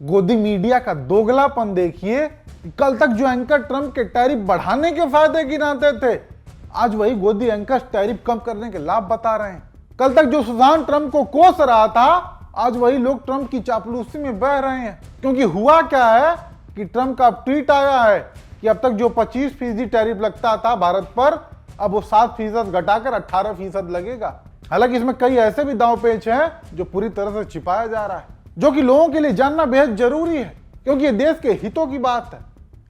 गोदी मीडिया का दोगलापन देखिए। कल तक जो एंकर ट्रंप के टैरिफ बढ़ाने के फायदे गिनाते थे, आज वही गोदी एंकर टैरिफ कम करने के लाभ बता रहे हैं। कल तक जो सुजान ट्रंप को कोस रहा था, आज वही लोग ट्रंप की चापलूसी में बह रहे हैं। क्योंकि हुआ क्या है कि ट्रंप का ट्वीट आया है कि अब तक जो 25% टैरिफ लगता था भारत पर, अब वो 7% घटाकर 18% लगेगा। हालांकि इसमें कई ऐसे भी दांव पेच हैं जो पूरी तरह से छिपाया जा रहा है, जो कि लोगों के लिए जानना बेहद जरूरी है, क्योंकि ये देश के हितों की बात है।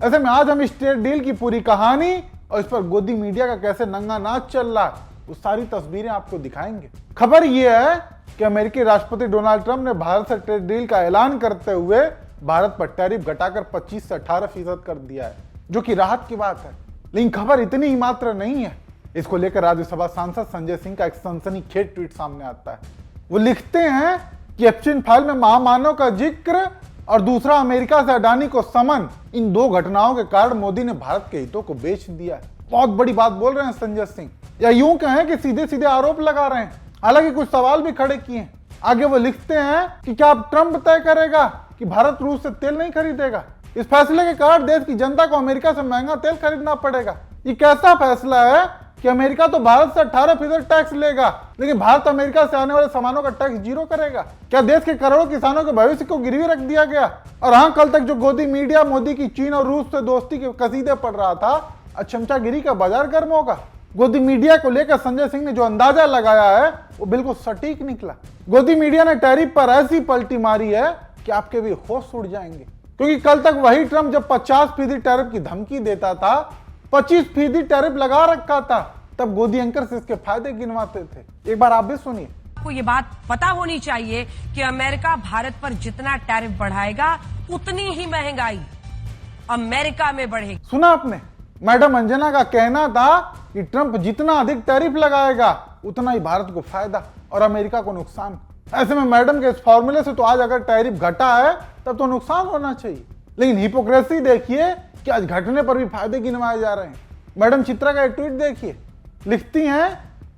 ऐसे में आज हम इस ट्रेड डील की पूरी कहानी और इस पर गोदी मीडिया का कैसे नंगा नाच चल रहा है, वो सारी तस्वीरें आपको दिखाएंगे। खबर यह है कि अमेरिकी राष्ट्रपति डोनाल्ड ट्रंप ने भारत से ट्रेड डील का ऐलान करते हुए भारत पर टैरिफ घटाकर 25 से 18% कर दिया है, जो कि राहत की बात है। लेकिन खबर इतनी ही मात्र नहीं है। इसको लेकर राज्यसभा सांसद संजय सिंह का एक सनसनीखेज ट्वीट सामने आता है। वो लिखते हैं कि एप्स्टीन फाइल में महामानव का जिक्र और दूसरा अमेरिका से अडानी को समन, इन दो घटनाओं के कारण मोदी ने भारत के हितों को बेच दिया है। बहुत बड़ी बात बोल रहे हैं संजय सिंह, या यूं कहें कि सीधे सीधे आरोप लगा रहे हैं। हालांकि कुछ सवाल भी खड़े किए हैं। आगे वो लिखते हैं कि क्या अब ट्रंप तय करेगा कि भारत रूस से तेल नहीं खरीदेगा? इस फैसले के कारण देश की जनता को अमेरिका से महंगा तेल खरीदना पड़ेगा। ये कैसा फैसला है कि अमेरिका तो भारत से 18% टैक्स लेगा, लेकिन भारत अमेरिका से आने वाले सामानों का टैक्स 0 करेगा? क्या देश के करोड़ों किसानों के भविष्य को गिरवी रख दिया गया? और हाँ, कल तक जो गोदी मीडिया मोदी की चीन और रूस से दोस्ती के कसीदे पढ़ रहा था, आज चमचागिरी का बाजार गर्म होगा। गोदी मीडिया को लेकर संजय सिंह ने जो अंदाजा लगाया है वो बिल्कुल सटीक निकला। गोदी मीडिया ने टैरिफ पर ऐसी पलटी मारी है कि आपके भी होश उड़ जाएंगे। क्योंकि कल तक वही ट्रंप जब 50% टैरिफ की धमकी देता था, 25% टैरिफ लगा रखा था, तब गोदी एंकर से इसके फायदे गिनवाते थे। एक बार आप भी सुनिए। आपको ये बात पता होनी चाहिए कि अमेरिका भारत पर जितना टैरिफ बढ़ाएगा उतनी ही महंगाई अमेरिका में बढ़ेगी। सुना आपने? मैडम अंजना का कहना था कि ट्रंप जितना अधिक टैरिफ लगाएगा उतना ही भारत को फायदा और अमेरिका को नुकसान। ऐसे में मैडम के इस फॉर्मूले से तो आज अगर टैरिफ घटा है तब तो नुकसान होना चाहिए। लेकिन हिपोक्रेसी देखिए कि आज घटने पर भी फायदे गिनवाए जा रहे हैं। मैडम चित्रा का एक ट्वीट देखिए, लिखती हैं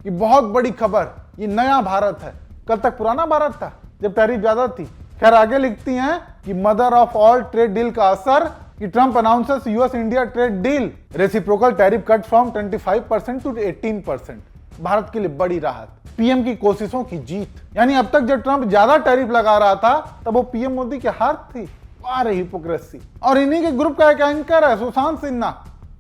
कि बहुत बड़ी खबर, ये नया भारत है। कल तक पुराना भारत था जब टैरिफ ज्यादा थी। खैर आगे लिखती हैं कि mother of all trade deal का असर कि Trump announces US India trade deal, reciprocal tariff cut from 25% to 18%। Bharat के लिए बड़ी राहत, पीएम की कोशिशों की जीत। यानी अब तक जब ट्रंप ज्यादा टैरिफ लगा रहा था तब वो पीएम मोदी के हाथ थी। वाह रे हिपोक्रेसी। और इन्हीं के ग्रुप का एक एंकर है सुशांत सिन्हा,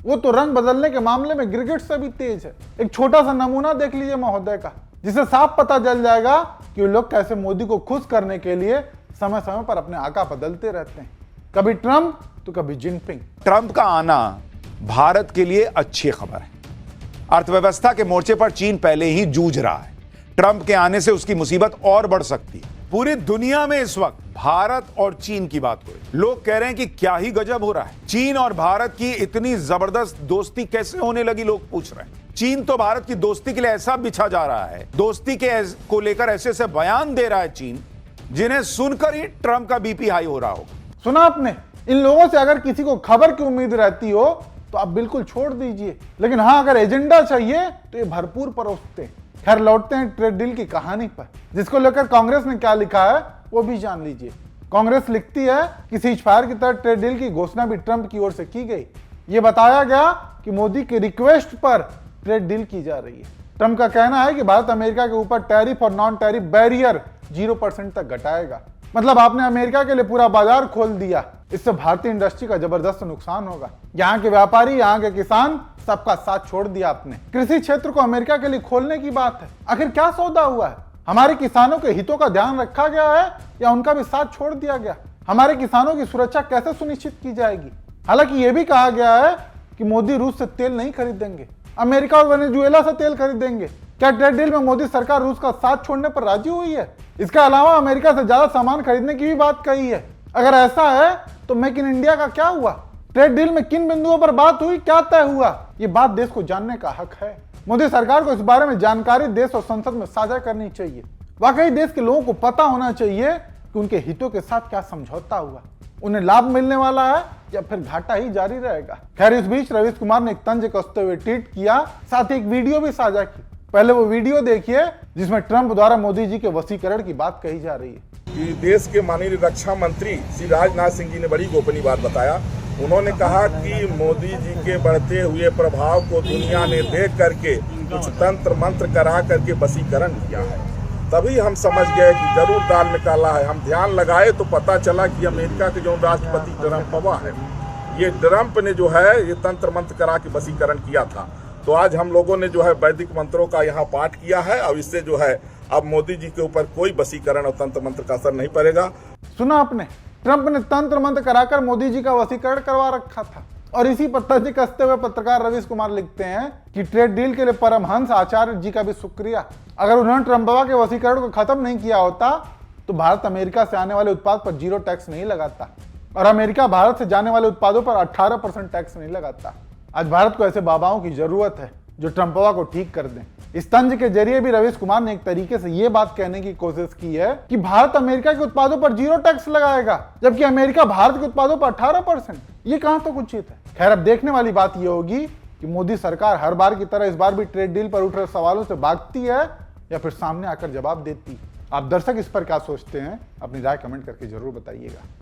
वो तो रंग बदलने के मामले में गिरगिट से भी तेज है। एक छोटा सा नमूना देख लीजिए महोदय का, जिससे साफ पता चल जाएगा कि वो लोग कैसे मोदी को खुश करने के लिए समय समय पर अपने आका बदलते रहते हैं, कभी ट्रंप तो कभी जिनपिंग। ट्रंप का आना भारत के लिए अच्छी खबर है। अर्थव्यवस्था के मोर्चे पर चीन पहले ही जूझ रहा है। ट्रंप के आने से उसकी मुसीबत और बढ़ सकती है। पूरी दुनिया में इस वक्त भारत और चीन की बात हो रही। लोग कह रहे हैं कि क्या ही गजब हो रहा है, चीन और भारत की इतनी जबरदस्त दोस्ती कैसे होने लगी, लोग पूछ रहे हैं। चीन तो भारत की दोस्ती के लिए ऐसा बिछा जा रहा है, दोस्ती के को लेकर ऐसे ऐसे बयान दे रहा है चीन, जिन्हें सुनकर ही ट्रंप का बीपी हाई हो रहा होगा। सुना आपने? इन लोगों से अगर किसी को खबर की उम्मीद रहती हो तो आप बिल्कुल छोड़ दीजिए, लेकिन हाँ अगर एजेंडा चाहिए तो ये भरपूर परोसते हैं। खैर लौटते हैं ट्रेड डील की कहानी पर, जिसको लेकर कांग्रेस ने क्या लिखा है वो भी जान लीजिए। कांग्रेस लिखती है कि सीज फायर की तरह ट्रेड डील की घोषणा भी ट्रंप की ओर से की गई। ये बताया गया कि मोदी की रिक्वेस्ट पर ट्रेड डील की जा रही है। ट्रंप का कहना है कि भारत अमेरिका के ऊपर टैरिफ और नॉन टैरिफ बैरियर 0% तक घटाएगा। मतलब आपने अमेरिका के लिए पूरा बाजार खोल दिया। इससे भारतीय इंडस्ट्री का जबरदस्त नुकसान होगा। यहाँ के व्यापारी, यहाँ के किसान, सबका साथ छोड़ दिया आपने। कृषि क्षेत्र को अमेरिका के लिए खोलने की बात है। आखिर क्या सौदा हुआ है? हमारे किसानों के हितों का ध्यान रखा गया है या उनका भी साथ छोड़ दिया गया? हमारे किसानों की सुरक्षा कैसे सुनिश्चित की जाएगी? हालांकि यह भी कहा गया है कि मोदी रूस से तेल नहीं खरीदेंगे, अमेरिका और वेनेजुएला से तेल खरीदेंगे। क्या ट्रेड डील में मोदी सरकार रूस का साथ छोड़ने पर राजी हुई है? इसके अलावा अमेरिका से ज्यादा सामान खरीदने की भी बात कही है। अगर ऐसा है तो मेक इन इंडिया का क्या हुआ? ट्रेड डील में किन बिंदुओं पर बात हुई, क्या तय हुआ? ये बात देश को जानने का हक है। मोदी सरकार को इस बारे में जानकारी देश और संसद में साझा करनी चाहिए। वाकई देश के लोगों को पता होना चाहिए कि उनके हितों के साथ क्या समझौता हुआ, उन्हें लाभ मिलने वाला है या फिर घाटा ही जारी रहेगा। खैर इस बीच रवीश कुमार ने एक तंज कसते हुए ट्वीट किया, साथ ही एक वीडियो भी साझा की। पहले वो वीडियो देखिए जिसमें ट्रंप द्वारा मोदी जी के वशीकरण की बात कही जा रही है। कि देश के माननीय रक्षा मंत्री श्री राजनाथ सिंह जी ने बड़ी गोपनीय बात बताया। उन्होंने कहा कि मोदी जी के बढ़ते हुए प्रभाव को दुनिया ने देख करके कुछ तंत्र मंत्र करा करके वशीकरण किया है। तभी हम समझ गए कि जरूर दाल में काला है। हम ध्यान लगाए तो पता चला कि अमेरिका के जो राष्ट्रपति ट्रंप है, ये ट्रंप ने जो है ये तंत्र मंत्र करा के वशीकरण किया था। तो आज हम लोगों ने जो है वैदिक मंत्रों का यहाँ पाठ किया है और इससे जो है अब मोदी जी के ऊपर कोई वशीकरण और तंत्र मंत्र का असर नहीं पड़ेगा। सुना आपने, ट्रंप ने तंत्र मंत्र कराकर मोदी जी का वशीकरण करवा रखा था। और इसी पर तर्ज कसते हुए पत्रकार रवीश कुमार लिखते हैं कि ट्रेड डील के लिए परमहंस आचार्य जी का भी शुक्रिया। अगर उन्होंने ट्रंपवा के वशीकरण को खत्म नहीं किया होता तो भारत अमेरिका से आने वाले उत्पाद पर 0 टैक्स नहीं लगाता और अमेरिका भारत से जाने वाले उत्पादों पर 18% टैक्स नहीं लगाता। आज भारत को ऐसे बाबाओं की जरूरत है जो ट्रंपवा को ठीक कर दें। इस तंज के जरिए भी रवीश कुमार ने एक तरीके से यह बात कहने की कोशिश की है कि भारत अमेरिका के उत्पादों पर 0 टैक्स लगाएगा, जबकि अमेरिका भारत के उत्पादों पर 18%। ये कहां तक उचित है? खैर, अब देखने वाली बात यह होगी कि मोदी सरकार हर बार की तरह इस बार भी ट्रेड डील पर उठ रहे सवालों से भागती है या फिर सामने आकर जवाब देती है। आप दर्शक इस पर क्या सोचते हैं? अपनी राय कमेंट करके जरूर बताइएगा।